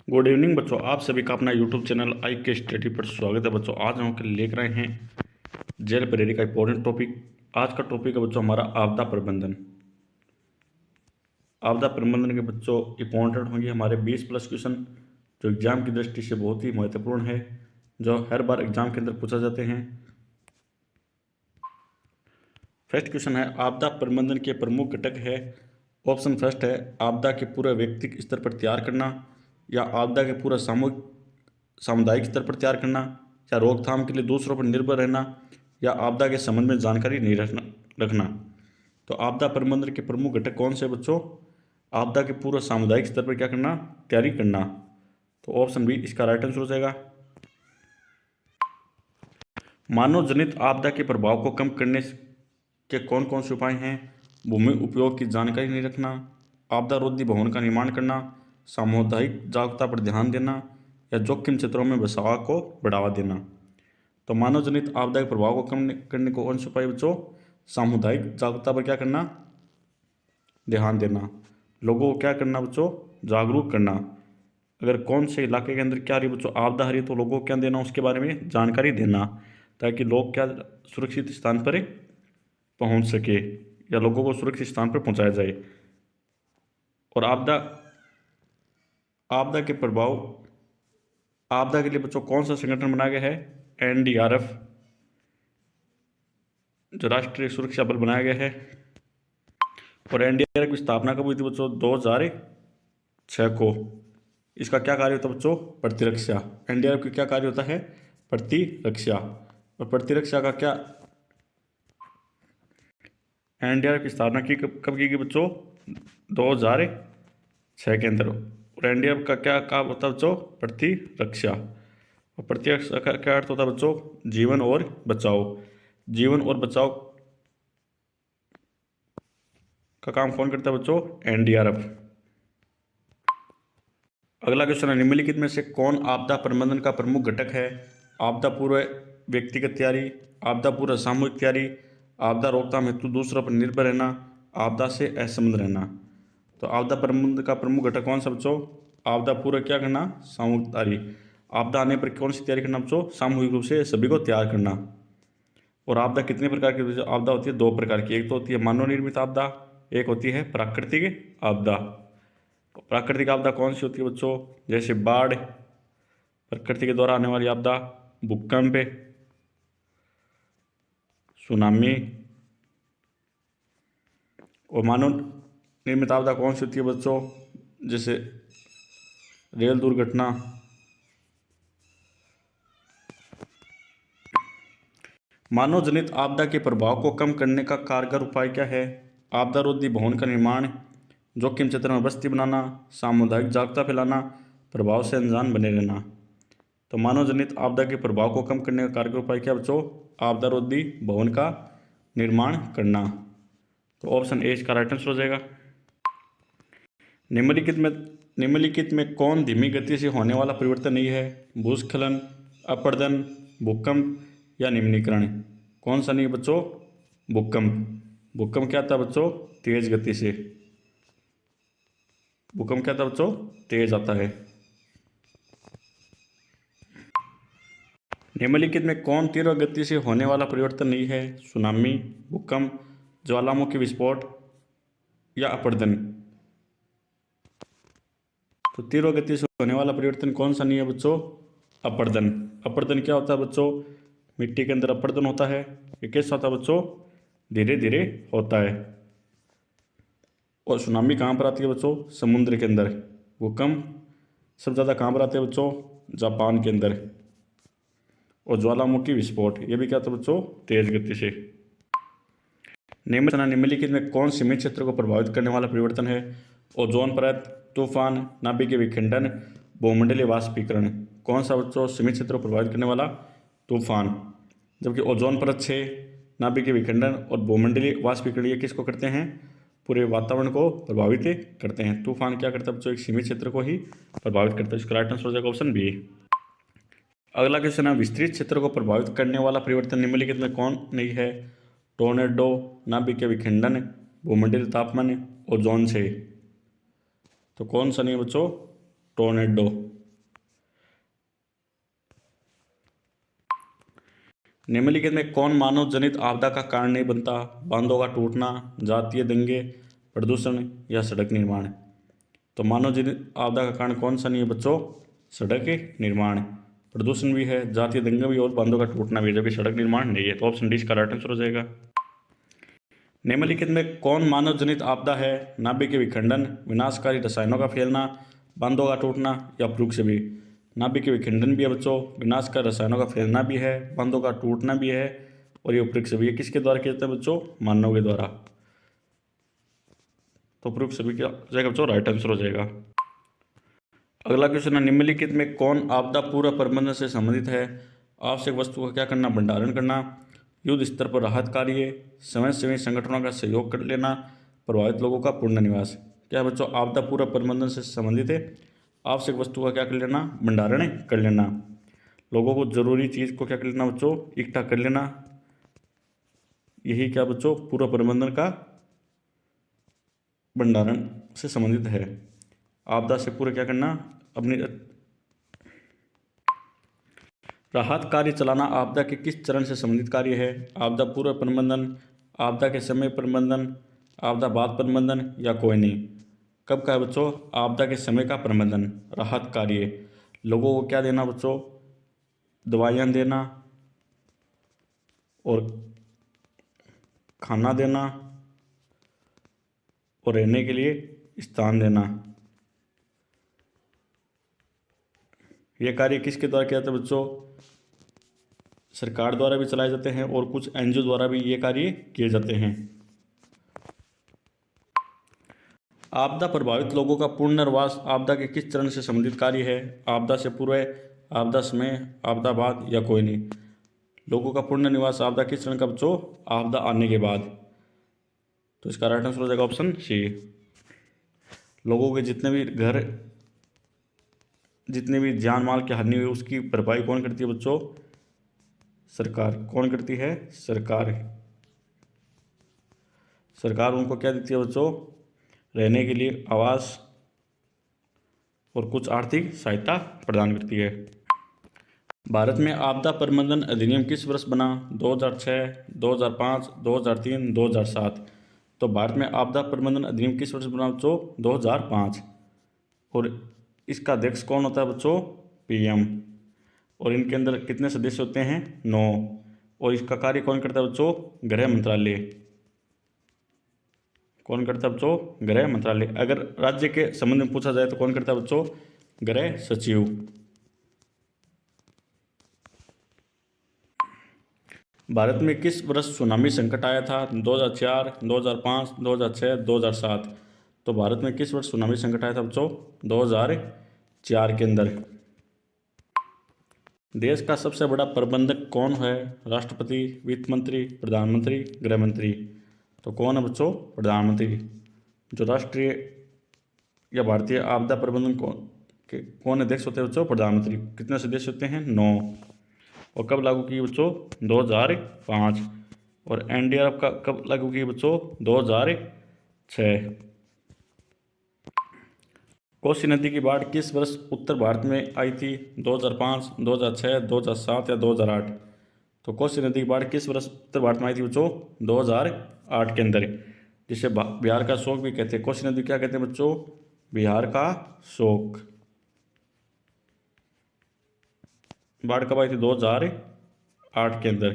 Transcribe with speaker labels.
Speaker 1: Good evening बच्चों, आप सभी का अपना यूट्यूब चैनल आई के स्टडी पर स्वागत है। बच्चों आज हम लेकर आए हैं जेल प्रेरी का इंपॉर्टेंट टॉपिक। आज का टॉपिक है बच्चों हमारा आपदा प्रबंधन। आपदा प्रबंधन के बच्चों इंपॉर्टेंट होंगे हमारे 20 प्लस क्वेश्चन, जो एग्जाम की दृष्टि से बहुत ही महत्वपूर्ण है, जो हर बार एग्जाम के अंदर पूछा जाते हैं। फर्स्ट क्वेश्चन है, आपदा प्रबंधन के प्रमुख घटक है। ऑप्शन फर्स्ट है आपदा के पूरे व्यक्तिगत स्तर पर तैयार करना, या आपदा के पूरा सामुदायिक स्तर पर तैयार करना, या रोकथाम के लिए दूसरों पर निर्भर रहना, या आपदा के संबंध में जानकारी नहीं रखना। तो आपदा प्रबंधन के प्रमुख घटक कौन से बच्चों? आपदा के पूरा सामुदायिक स्तर पर क्या करना? तैयारी करना। तो ऑप्शन बी इसका राइट आंसर हो जाएगा। मानव जनित आपदा के प्रभाव को कम करने के कौन कौन से उपाय हैं? भूमि उपयोग की जानकारी नहीं रखना, आपदा रोधी भवन का निर्माण करना, सामुदायिक जागरूकता पर ध्यान देना, या जोखिम क्षेत्रों में बचाव को बढ़ावा देना। तो मानव जनित आपदा के प्रभाव को कम करने को कौन से उपाय बच्चों? सामुदायिक जागरूकता पर क्या करना? ध्यान देना। लोगों को क्या करना बच्चों? जागरूक करना। अगर कौन से इलाके के अंदर क्या रही बच्चों आपदा आ रही है, तो लोगों को क्या देना? उसके बारे में जानकारी देना, ताकि लोग क्या सुरक्षित स्थान पर पहुंच सके, या लोगों को सुरक्षित स्थान पर पहुंचाया जाए। और आपदा के प्रभाव, आपदा के लिए बच्चों कौन सा संगठन बनाया गया है? एनडीआरएफ, जो राष्ट्रीय सुरक्षा बल बनाया गया है। और एनडीआरएफ की स्थापना कब हुई थी बच्चों? 2006 को। इसका क्या कार्य होता है बच्चों? प्रतिरक्षा। एनडीआरएफ की क्या कार्य होता है? प्रतिरक्षा। और प्रतिरक्षा का क्या, एनडीआरएफ की स्थापना की कब की गई बच्चों? 2006 के अंदर। और एनडीआरएफ का क्या काम होता है बच्चों? प्रतिरक्षा। और प्रतिरक्षा का क्या अर्थ होता है बच्चों? जीवन और बचाओ। जीवन और बचाओ का काम कौन करता है बच्चों? एनडीआरएफ। अगला क्वेश्चन है, निम्नलिखित में से कौन आपदा प्रबंधन का प्रमुख घटक है? आपदा पूर्व व्यक्तिगत तैयारी, आपदा पूर्व सामूहिक तैयारी, आपदा रोकथाम हेतु दूसरों पर निर्भर रहना, आपदा से असंबद्ध रहना। तो आपदा प्रबंधन का प्रमुख घटक कौन सा बच्चों? आपदा पूर्व क्या करना? सामूहिक तैयारी। आपदा आने पर कौन सी तैयारी करना बच्चों? सामूहिक रूप से सभी को तैयार करना। और आपदा कितने प्रकार की आपदा होती है? 2 प्रकार की। एक तो होती है मानव निर्मित आपदा, एक होती है प्राकृतिक आपदा। प्राकृतिक आपदा कौन सी होती है बच्चों? जैसे बाढ़, प्रकृति के द्वारा आने वाली आपदा, भूकंप, सुनामी। और मानव निर्मित आपदा कौन सी होती है बच्चों? जैसे रेल दुर्घटना। मानव जनित आपदा के प्रभाव को कम करने का कारगर उपाय क्या है? आपदा रोधी भवन का निर्माण, जोखिम क्षेत्र में बस्ती बनाना, सामुदायिक जागरूकता फैलाना, प्रभाव से अनजान बने रहना। तो मानव जनित आपदा के प्रभाव को कम करने का कारगर उपाय क्या बच्चों? आपदा रोधी भवन का निर्माण करना। तो ऑप्शन ए इसका राइट आंसर हो जाएगा। निम्नलिखित में कौन धीमी गति से होने वाला परिवर्तन नहीं है? भूस्खलन, अपरदन, भूकंप, या निम्नीकरण। कौन सा नहीं बच्चों? भूकंप। भूकंप क्या था बच्चों? तेज गति से। भूकंप क्या था बच्चों? तेज आता है। निम्नलिखित में कौन तीव्र गति से होने वाला परिवर्तन नहीं है? सुनामी, भूकंप, ज्वालामुखी विस्फोट, या अपरदन। तो तीव्र गति से होने वाला परिवर्तन कौन सा नहीं है बच्चों? अपरदन। अपरदन क्या होता है बच्चों? मिट्टी के अंदर अपरदन होता है। ये कैसा होता है बच्चों? धीरे धीरे होता है। और सुनामी कहाँ पर आती है बच्चों? समुद्र के अंदर। भूकंप सबसे ज़्यादा कहाँ पर आते हैं बच्चों? जापान के अंदर। और ज्वालामुखी विस्फोट ये भी क्या था बच्चों? तेज गति से। निम्नलिखित में कौन सीमित क्षेत्र को प्रभावित करने वाला परिवर्तन है? ओजोन परत, तूफान, नाभिकीय विखंडन, भूमंडलीय वाष्पीकरण। कौन सा बच्चों सीमित क्षेत्र को प्रभावित करने वाला? तूफान। जबकि ओजोन परत 6, नाभिकीय विखंडन और भूमंडलीय वाष्पीकरण ये किसको करते हैं? पूरे वातावरण को प्रभावित करते हैं। तूफान क्या करता है बच्चों? एक सीमित क्षेत्र को ही प्रभावित करता है। इसका राइट आंसर हो जाएगा ऑप्शन बी। अगला क्वेश्चन है, विस्तृत क्षेत्र को प्रभावित करने वाला परिवर्तन निम्नलिखित में कौन नहीं है? टोर्नेडो, नाभिकीय विखंडन, भूमंडलीय तापमान, ओजोन से। तो कौन सा नहीं है बच्चों? टोर्नेडो। निम्नलिखित में कौन मानव जनित आपदा का कारण नहीं बनता? बांधों का टूटना, जातीय दंगे, प्रदूषण या सड़क निर्माण। तो मानव जनित आपदा का कारण कौन सा नहीं है बच्चों? सड़क निर्माण। प्रदूषण भी है, जातीय दंगे भी और बांधों का टूटना भी है, जबकि सड़क निर्माण नहीं है। तो ऑप्शन डी इसका राइट आंसर हो जाएगा। निम्नलिखित में कौन मानव जनित आपदा है? नाभिक के विखंडन, विनाशकारी रसायनों का फैलना, बांधों का टूटना या वृक्ष भी। नाभिक के विखंडन भी है बच्चों, विनाशकारी रसायनों का फैलना भी है, बांधों का टूटना भी है और ये वृक्ष भी है। किसके द्वारा किया जाता है बच्चों? मानव के द्वारा। तो वृक्ष भी क्या हो जाएगा बच्चों? राइट आंसर हो जाएगा। अगला क्वेश्चन है, निम्नलिखित में कौन आपदा पूर्व प्रबंधन से संबंधित है? आवश्यक वस्तु का क्या करना? भंडारण करना, युद्ध स्तर पर राहत कार्य, स्वयंसेवी संगठनों का सहयोग कर लेना, प्रभावित लोगों का पुनर्निवास। क्या है बच्चों? आपदा पूर्व प्रबंधन से संबंधित है। आवश्यक वस्तु का क्या कर लेना? भंडारण कर लेना। लोगों को जरूरी चीज़ को क्या कर लेना बच्चों? इकट्ठा कर लेना। यही क्या बच्चों? पूर्व प्रबंधन का भंडारण से संबंधित है। आपदा से पूरा क्या करना? अपनी राहत कार्य चलाना आपदा के किस चरण से संबंधित कार्य है? आपदा पूर्व प्रबंधन, आपदा के समय प्रबंधन, आपदा बाद प्रबंधन या कोई नहीं। कब का है बच्चों? आपदा के समय का प्रबंधन। राहत कार्य, लोगों को क्या देना बच्चों? दवाइयाँ देना और खाना देना और रहने के लिए स्थान देना। ये कार्य किसके द्वारा किया जाता है बच्चों? सरकार द्वारा भी चलाए जाते हैं और कुछ एनजीओ द्वारा भी ये कार्य किए जाते हैं। आपदा प्रभावित लोगों का पुनर्वास आपदा के किस चरण से संबंधित कार्य है? आपदा से पूर्व, आपदा समय, आपदा बाद या कोई नहीं। लोगों का पुनर्निवास आपदा किस चरण का बच्चों? आपदा आने के बाद। तो इसका राइट आंसर हो जाएगा ऑप्शन सी। लोगों के जितने भी घर, जितने भी जान माल की हानि हुई उसकी भरपाई कौन करती है बच्चों? सरकार। कौन करती है? सरकार। सरकार उनको क्या देती है बच्चों? रहने के लिए आवास और कुछ आर्थिक सहायता प्रदान करती है। भारत में आपदा प्रबंधन अधिनियम किस वर्ष बना? 2006, 2005, 2003, 2007। तो भारत में आपदा प्रबंधन अधिनियम किस वर्ष बना बच्चों? 2005। और इसका अध्यक्ष कौन होता है बच्चों? पीएम। और इनके अंदर कितने सदस्य होते हैं? 9। और इसका कार्य कौन करता है बच्चों? गृह मंत्रालय। कौन करता है बच्चों? गृह मंत्रालय। अगर राज्य के संबंध में पूछा जाए तो कौन करता है बच्चों? गृह सचिव। भारत में किस वर्ष सुनामी संकट आया था? 2004, 2005, 2006, 2007। तो भारत में किस वर्ष सुनामी संकट आया था बच्चों? 2004 के अंदर। देश का सबसे बड़ा प्रबंधक कौन है? राष्ट्रपति, वित्त मंत्री, प्रधानमंत्री, गृह मंत्री। तो कौन है बच्चों? प्रधानमंत्री। जो राष्ट्रीय या भारतीय आपदा प्रबंधन कौन अध्यक्ष होते हैं बच्चों? प्रधानमंत्री। कितने सदस्य होते हैं? 9। और कब लागू की बच्चों? 2005। और एनडीआरएफ का कब लागू की बच्चों? 2006। कोसी नदी की बाढ़ किस वर्ष उत्तर भारत में आई थी? 2005, 2006, 2007 या 2008। तो कोसी नदी की बाढ़ किस वर्ष उत्तर भारत में आई थी बच्चों? 2008 के अंदर, जिसे बिहार का शोक भी कहते हैं। कोसी नदी क्या कहते हैं बच्चों? बिहार का शोक। बाढ़ कब आई थी? 2008 के अंदर।